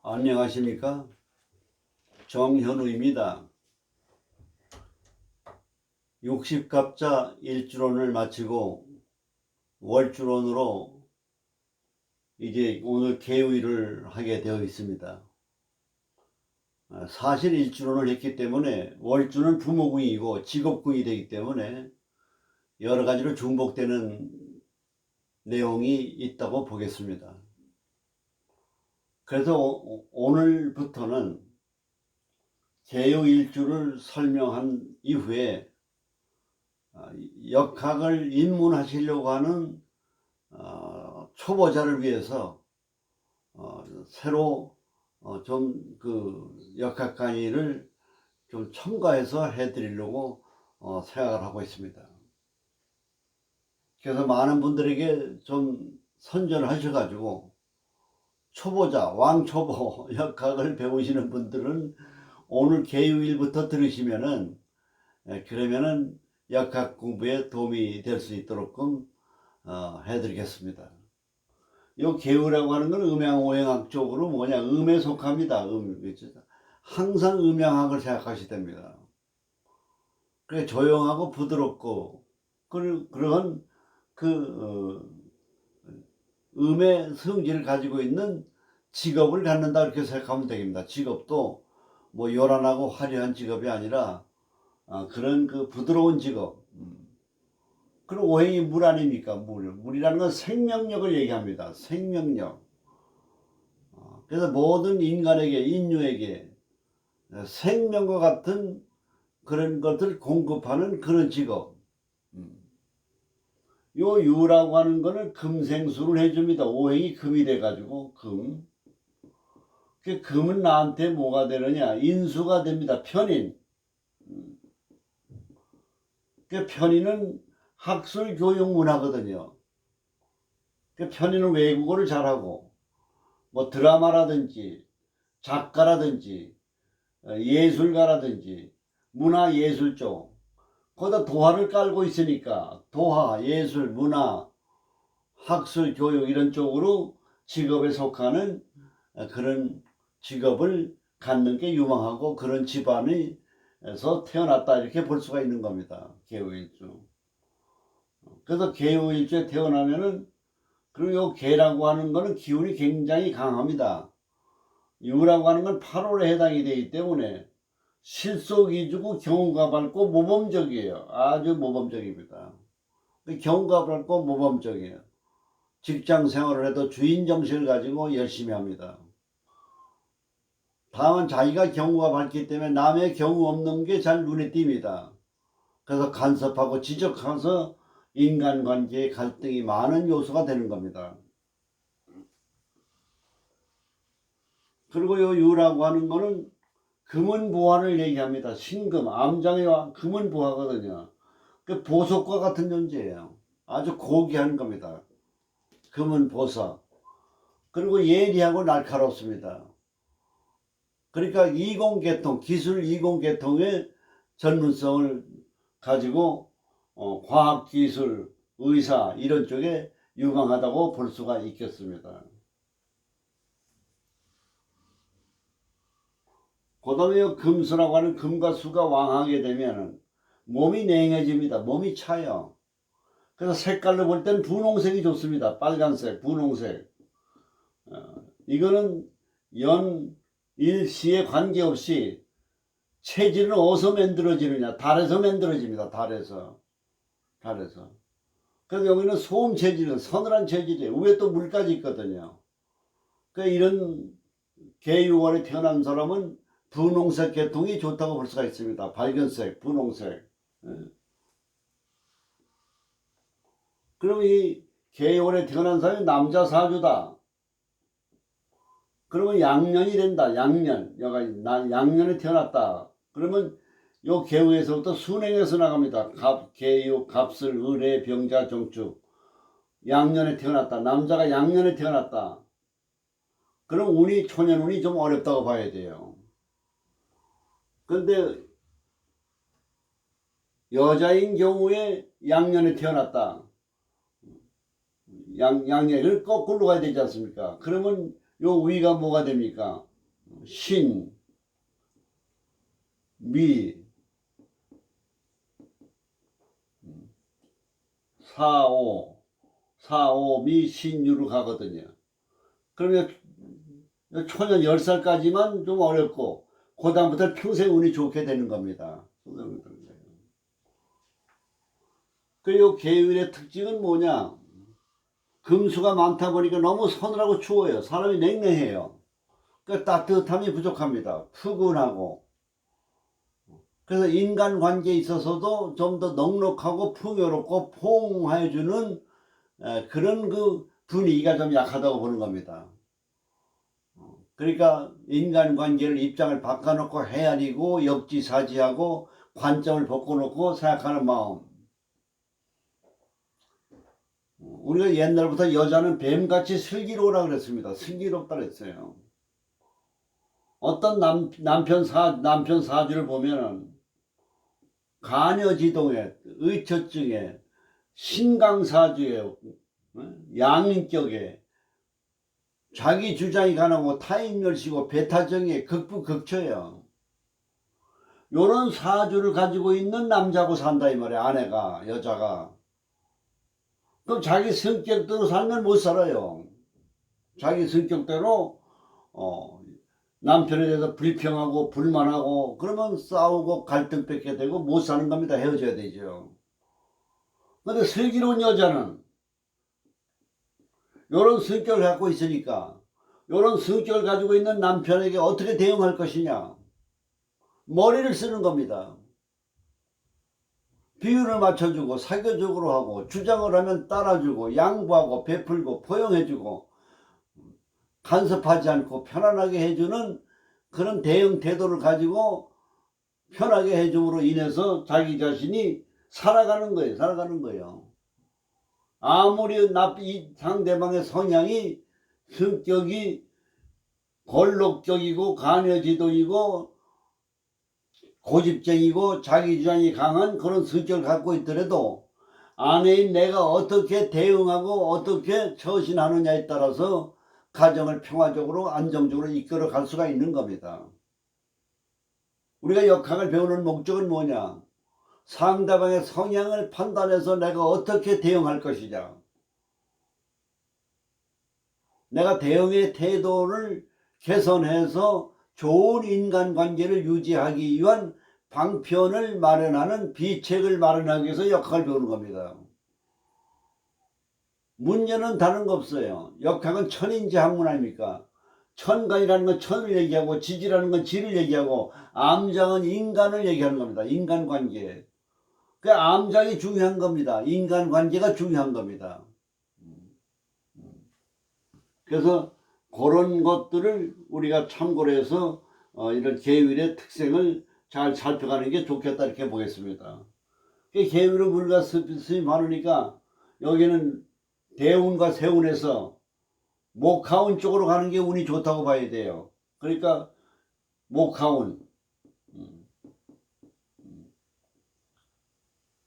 안녕하십니까? 정현우입니다. 60갑자 일주론을 마치고 월주론으로 이제 오늘 개의를 하게 되어 있습니다. 사실 일주론을 했기 때문에 월주는 부모궁이고 직업궁이 되기 때문에 여러 가지로 중복되는 내용이 있다고 보겠습니다. 그래서 오늘부터는 개의일주를 설명한 이후에 역학을 입문하시려고 하는 초보자를 위해서 새로 좀 그 역학 강의를 좀 첨가해서 해드리려고 생각을 하고 있습니다. 그래서 많은 분들에게 좀 선전을 하셔가지고 초보자, 왕초보 역학을 배우시는 분들은 오늘 개요일부터 들으시면은 그러면은 역학 공부에 도움이 될 수 있도록 해드리겠습니다. 요 개요라고 하는 건 음양오행학 쪽으로 뭐냐, 음에 속합니다. 항상 음양학을 생각하셔야 됩니다. 그래 조용하고 부드럽고 그런 음의 성질을 가지고 있는 직업을 갖는다 이렇게 생각하면 되겠습니다. 직업도 뭐 요란하고 화려한 직업이 아니라 그런 그 부드러운 직업. 그리고 오행이 물 아닙니까? 물이라는 건 생명력을 얘기합니다. 생명력. 그래서 모든 인간에게, 인류에게 생명과 같은 그런 것을 공급하는 그런 직업. 요 유라고 하는 거는 금생수를 해줍니다. 오행이 금이 돼가지고 금. 그 금은 나한테 뭐가 되느냐? 인수가 됩니다. 편인. 그 편인은 학술 교육 문화거든요. 그 편인은 외국어를 잘하고 뭐 드라마라든지 작가라든지 예술가라든지 문화예술 쪽 거기다 도화를 깔고 있으니까 도화, 예술, 문화, 학술, 교육 이런 쪽으로 직업에 속하는 그런 직업을 갖는 게 유망하고 그런 집안에서 태어났다 이렇게 볼 수가 있는 겁니다. 개우일주. 그래서 개우일주에 태어나면은 그리고 요 개라고 하는 거는 기운이 굉장히 강합니다. 유라고 하는 건 8월에 해당이 되기 때문에 실속이주고 경우가 밝고 모범적이에요. 아주 모범적입니다. 경우가 밝고 모범적이에요. 직장 생활을 해도 주인 정신을 가지고 열심히 합니다. 다만 자기가 경우가 밝기 때문에 남의 경우 없는 게 잘 눈에 띕니다. 그래서 간섭하고 지적해서 인간관계의 갈등이 많은 요소가 되는 겁니다. 그리고 요 유라고 하는 거는 금은보화를 얘기합니다. 신금, 암장의 금은보화거든요. 그 보석과 같은 존재예요. 아주 고귀한 겁니다. 금은보석. 그리고 예리하고 날카롭습니다. 그러니까 이공계통, 기술 이공계통의 전문성을 가지고 과학기술, 의사 이런 쪽에 유망하다고 볼 수가 있겠습니다. 그 다음에 금수라고 하는 금과 수가 왕하게 되면 몸이 냉해집니다. 몸이 차요. 그래서 색깔로 볼 때는 분홍색이 좋습니다. 빨간색, 분홍색. 이거는 연, 일시에 관계없이 체질은 어디서 만들어지느냐? 달에서 만들어집니다. 달에서. 그래서 여기는 소음 체질은 서늘한 체질이에요. 위에 또 물까지 있거든요. 그러니까 이런 개유월에 태어난 사람은 분홍색 계통이 좋다고 볼 수가 있습니다. 밝은색, 분홍색. 그럼 이 개유월에 태어난 사람이 남자 사주다. 그러면 양년이 된다. 양년. 양년에 태어났다. 그러면 요 개우에서부터 순행에서 나갑니다. 갑, 개유, 갑술, 을의, 병자, 정축. 양년에 태어났다. 남자가 양년에 태어났다. 그럼 운이, 초년운이 좀 어렵다고 봐야 돼요. 근데 여자인 경우에 양년에 태어났다. 양년을 거꾸로 가야 되지 않습니까? 그러면 요 위가 뭐가 됩니까? 신, 미, 사오, 사오미, 신유로 가거든요. 그러면 초년 10살까지만 좀 어렵고 그 다음부터 평생 운이 좋게 되는 겁니다. 그리고 계율의 특징은 뭐냐? 금수가 많다 보니까 너무 서늘하고 추워요. 사람이 냉랭해요. 그러니까 따뜻함이 부족합니다. 푸근하고. 그래서 인간관계에 있어서도 좀 더 넉넉하고 풍요롭고 포옹해주는 그런 그 분위기가 좀 약하다고 보는 겁니다. 그러니까 인간관계를 입장을 바꿔놓고 헤아리고 역지사지하고 관점을 바꿔놓고 생각하는 마음. 우리가 옛날부터 여자는 뱀같이 슬기로우라 그랬습니다. 슬기롭다 그랬어요. 어떤 남편 사주를 보면은 가녀지동에, 의처증에, 신강사주에, 양인격에, 자기 주장이 강하고 타인멸시고 배타정에 극부극처예요. 요런 사주를 가지고 있는 남자고 산다 이 말이야. 아내가, 여자가. 그럼 자기 성격대로 살면 못 살아요. 자기 성격대로 남편에 대해서 불평하고 불만하고 그러면 싸우고 갈등 뺏게 되고 못 사는 겁니다. 헤어져야 되죠. 근데 슬기로운 여자는 이런 성격을 갖고 있으니까 이런 성격을 가지고 있는 남편에게 어떻게 대응할 것이냐. 머리를 쓰는 겁니다. 비율을 맞춰주고 사교적으로 하고 주장을 하면 따라주고 양보하고 베풀고 포용해주고 간섭하지 않고 편안하게 해주는 그런 대응 태도를 가지고 편하게 해줌으로 인해서 자기 자신이 살아가는 거예요. 살아가는 거예요. 아무리 이 상대방의 성향이 성격이 권력적이고 간여지도이고 고집쟁이고 자기 주장이 강한 그런 성격을 갖고 있더라도 아내인 내가 어떻게 대응하고 어떻게 처신하느냐에 따라서 가정을 평화적으로 안정적으로 이끌어 갈 수가 있는 겁니다. 우리가 역학을 배우는 목적은 뭐냐? 상대방의 성향을 판단해서 내가 어떻게 대응할 것이냐. 내가 대응의 태도를 개선해서 좋은 인간관계를 유지하기 위한 방편을 마련하는 비책을 마련하기 위해서 역학을 배우는 겁니다. 문제는 다른 거 없어요. 역학은 천인지학문 아닙니까? 천간이라는 건 천을 얘기하고 지지라는 건 지를 얘기하고 암장은 인간을 얘기하는 겁니다. 인간관계. 그 암장이 중요한 겁니다. 인간관계가 중요한 겁니다. 그래서 그런 것들을 우리가 참고로 해서 이런 계율의 특성을 잘 살펴가는 게 좋겠다 이렇게 보겠습니다. 계율은 물과 습이 많으니까 여기는 대운과 세운에서 목화운 쪽으로 가는 게 운이 좋다고 봐야 돼요. 그러니까 목화운.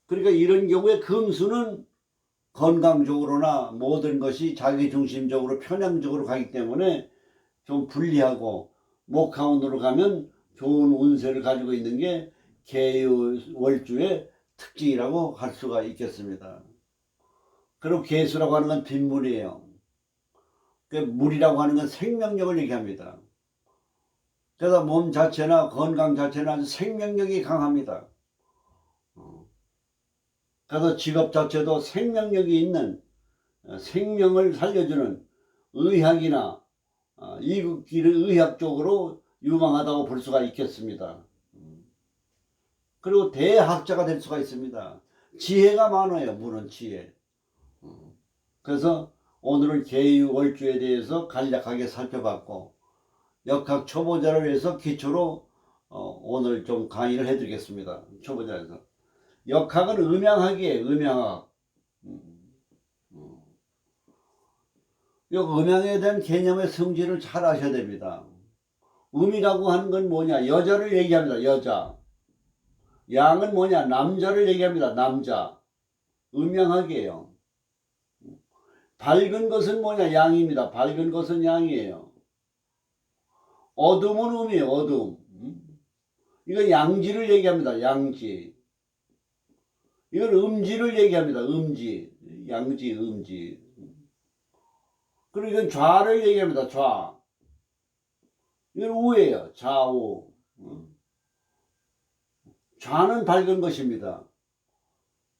그러니까 이런 경우에 금수는 건강적으로나 모든 것이 자기중심적으로 편향적으로 가기 때문에 좀 불리하고 목화운으로 가면 좋은 운세를 가지고 있는 게 계유월주의 특징이라고 할 수가 있겠습니다. 그리고 계수라고 하는 건 빗물이에요. 물이라고 하는 건 생명력을 얘기합니다. 그래서 몸 자체나 건강 자체는 아주 생명력이 강합니다. 그래서 직업 자체도 생명력이 있는 생명을 살려주는 의학이나 이국기를 의학 쪽으로 유망하다고 볼 수가 있겠습니다. 그리고 대학자가 될 수가 있습니다. 지혜가 많아요. 물은 지혜. 그래서 오늘은 계유월주에 대해서 간략하게 살펴봤고 역학 초보자를 위해서 기초로 오늘 좀 강의를 해드리겠습니다. 초보자에서 역학은 음양학이에요. 음양학. 이 음양에 대한 개념의 성질을 잘 아셔야 됩니다. 음이라고 하는 건 뭐냐? 여자를 얘기합니다. 여자. 양은 뭐냐? 남자를 얘기합니다. 남자. 음양학이에요. 밝은 것은 뭐냐? 양입니다. 밝은 것은 양이에요. 어둠은 음이에요. 어둠. 이건 양지를 얘기합니다. 양지. 이건 음지를 얘기합니다. 음지. 양지, 음지. 그리고 이건 좌를 얘기합니다. 좌. 이건 우예요. 좌우. 좌는 밝은 것입니다.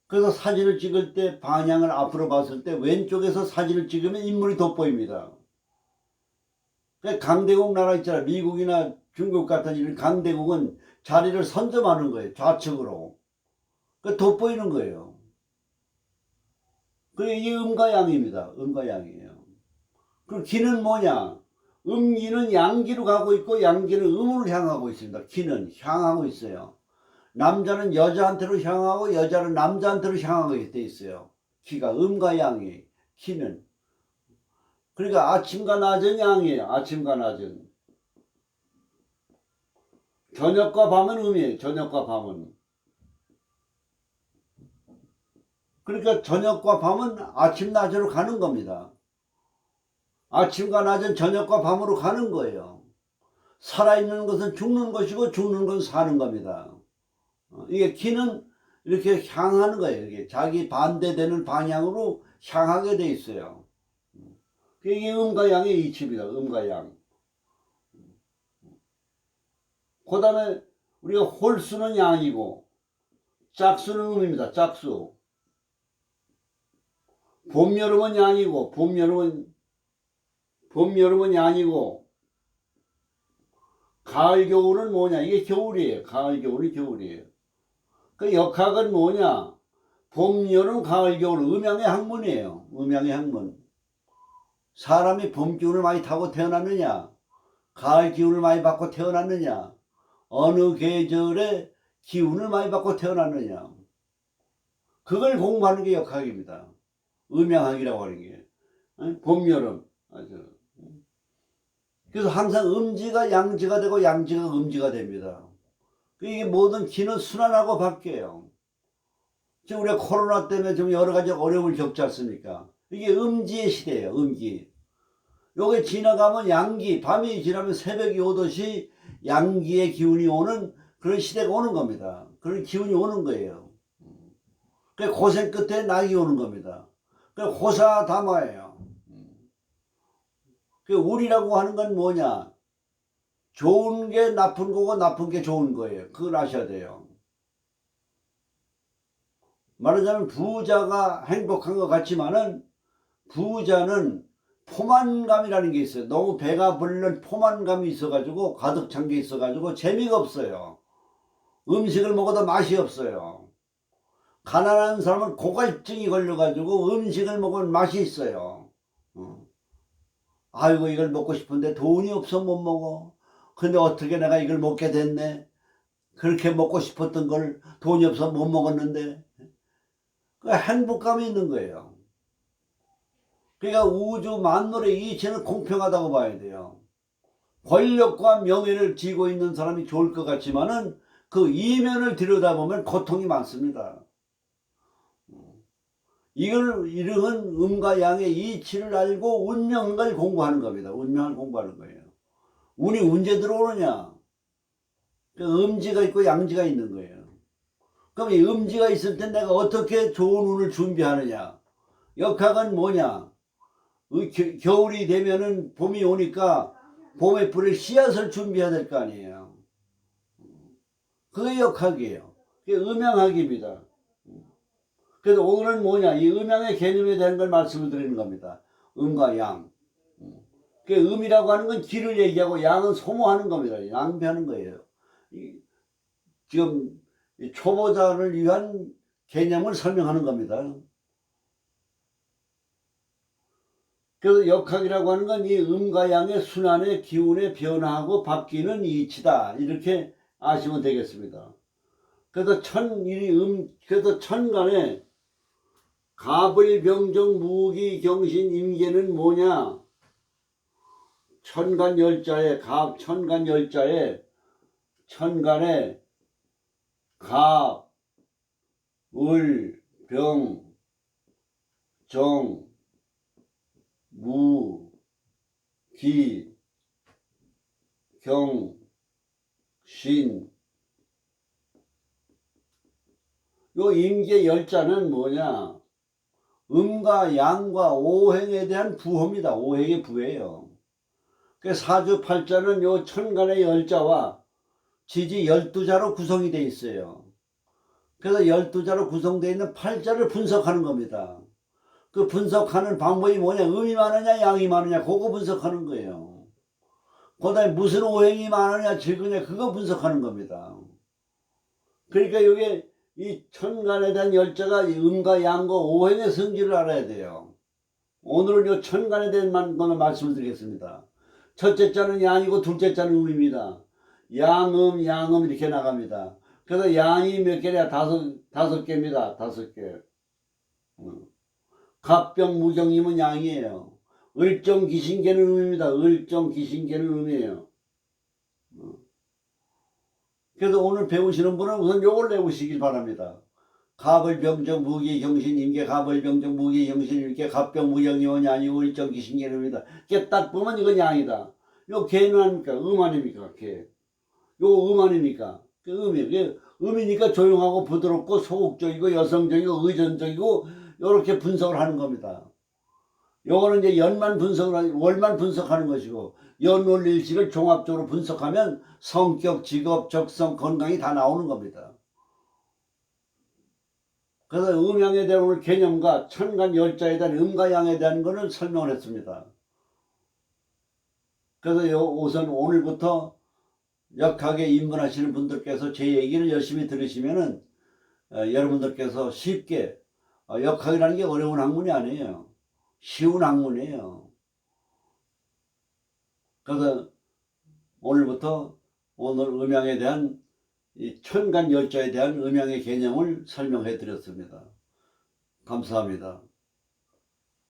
그래서 사진을 찍을 때 방향을 앞으로 봤을 때 왼쪽에서 사진을 찍으면 인물이 돋보입니다. 강대국 나라 있잖아요. 미국이나 중국 같은 이런 강대국은 자리를 선점하는 거예요. 좌측으로. 돋보이는 거예요. 그리고 이게 음과 양입니다. 음과 양이에요. 그리고 기는 뭐냐? 음기는 양기로 가고 있고 양기는 음으로 향하고 있습니다. 기는 향하고 있어요. 남자는 여자한테로 향하고 여자는 남자한테로 향하게 돼 있어요. 기가 음과 양이 기는. 그러니까 아침과 낮은 양이에요. 아침과 낮은. 저녁과 밤은 음이에요. 저녁과 밤은. 그러니까 저녁과 밤은 아침 낮으로 가는 겁니다. 아침과 낮은 저녁과 밤으로 가는 거예요. 살아있는 것은 죽는 것이고 죽는 것은 사는 겁니다. 이게 기는 이렇게 향하는 거예요. 이게 자기 반대되는 방향으로 향하게 돼 있어요. 이게 음과 양의 이치입니다. 음과 양. 그 다음에 우리가 홀수는 양이고 짝수는 음입니다. 짝수. 봄, 여름은 양이고 봄, 여름은 양이고 가을, 겨울은 뭐냐? 이게 겨울이에요. 가을, 겨울이 겨울이에요. 그 역학은 뭐냐? 봄, 여름, 가을, 겨울 음양의 학문이에요. 음양의 학문. 사람이 봄 기운을 많이 타고 태어났느냐? 가을 기운을 많이 받고 태어났느냐? 어느 계절에 기운을 많이 받고 태어났느냐? 그걸 공부하는 게 역학입니다. 음양학이라고 하는 게. 봄, 여름. 그래서 항상 음지가 양지가 되고 양지가 음지가 됩니다. 이게 모든 기는 순환하고 바뀌어요. 지금 우리가 코로나 때문에 좀 여러 가지 어려움을 겪지 않습니까? 이게 음지의 시대예요. 음기. 요게 지나가면 양기, 밤이 지나면 새벽이 오듯이 양기의 기운이 오는 그런 시대가 오는 겁니다. 그런 기운이 오는 거예요. 그 고생 끝에 낙이 오는 겁니다. 그 호사다마예요. 그 우리라고 하는 건 뭐냐? 좋은 게 나쁜 거고 나쁜 게 좋은 거예요. 그걸 아셔야 돼요. 말하자면 부자가 행복한 것 같지만은 부자는 포만감이라는 게 있어요. 너무 배가 불른 포만감이 있어가지고 가득 찬 게 있어가지고 재미가 없어요. 음식을 먹어도 맛이 없어요. 가난한 사람은 고갈증이 걸려가지고 음식을 먹으면 맛이 있어요. 아이고 이걸 먹고 싶은데 돈이 없어 못 먹어. 근데 어떻게 내가 이걸 먹게 됐네. 그렇게 먹고 싶었던 걸 돈이 없어 못 먹었는데. 그 행복감이 있는 거예요. 그러니까 우주 만물의 이치는 공평하다고 봐야 돼요. 권력과 명예를 쥐고 있는 사람이 좋을 것 같지만은 그 이면을 들여다보면 고통이 많습니다. 이걸 이르는 음과 양의 이치를 알고 운명을 공부하는 겁니다. 운명을 공부하는 거예요. 운이 언제 들어오느냐? 음지가 있고 양지가 있는 거예요. 그럼 이 음지가 있을 때 내가 어떻게 좋은 운을 준비하느냐? 역학은 뭐냐? 겨울이 되면은 봄이 오니까 봄에 뿌릴 씨앗을 준비해야 될 거 아니에요. 그게 역학이에요. 그게 음양학입니다. 그래서 오늘은 뭐냐? 이 음양의 개념에 대한 걸 말씀을 드리는 겁니다. 음과 양. 그 음이라고 하는 건 기를 얘기하고 양은 소모하는 겁니다. 낭비하는 거예요. 지금 초보자를 위한 개념을 설명하는 겁니다. 그래서 역학이라고 하는 건 이 음과 양의 순환의 기운의 변화하고 바뀌는 이치다. 이렇게 아시면 되겠습니다. 그래서 그래서 천간에 갑을병정 무기경신 임계는 뭐냐? 천간 열자에 천간 열자에 천간에 갑, 을, 병, 정, 무, 기, 경, 신. 요 임계 열자는 뭐냐? 음과 양과 오행에 대한 부호입니다. 오행의 부예요. 그 사주팔자는 요 천간의 열자와 지지 12자로 구성이 되어 있어요. 그래서 12자로 구성되어 있는 팔자를 분석하는 겁니다. 그 분석하는 방법이 뭐냐? 음이 많으냐 양이 많으냐 그거 분석하는 거예요. 그 다음에 무슨 오행이 많으냐 적으냐 그거 분석하는 겁니다. 그러니까 이게 이 천간에 대한 열자가 음과 양과 오행의 성질을 알아야 돼요. 오늘은 이 천간에 대한 거는 말씀을 드리겠습니다. 첫째 자는 양이고 둘째 자는 음입니다. 양음 양음 이렇게 나갑니다. 그래서 양이 몇 개냐? 다섯 개입니다. 5개. 갑병 무경이면 양이에요. 을정 기신계는 음입니다. 을정 기신계는 음이에요. 그래서 오늘 배우시는 분은 우선 요걸 외우시길 바랍니다. 갑을병정 무기경신 임계 갑을병정 무기경신 임계 갑병 무경이면 양이고 을정 기신계는 음이다. 이게 딱 보면 이건 양이다. 요 개는 아닙니까? 음 아닙니까? 개. 요 음 아닙니까? 그 음이에요. 음이니까 조용하고 부드럽고 소극적이고 여성적이고 의존적이고 요렇게 분석을 하는 겁니다. 요거는 이제 월만 분석하는 것이고 연월일식을 종합적으로 분석하면 성격, 직업, 적성, 건강이 다 나오는 겁니다. 그래서 음양에 대한 오늘 개념과 천간 열자에 대한 음과 양에 대한 것을 설명을 했습니다. 그래서 우선 오늘부터 역학에 입문하시는 분들께서 제 얘기를 열심히 들으시면은 여러분들께서 쉽게 역학이라는 게 어려운 학문이 아니에요. 쉬운 학문이에요. 그래서 오늘부터 오늘 음양에 대한 이 천간 열자에 대한 음양의 개념을 설명해 드렸습니다. 감사합니다.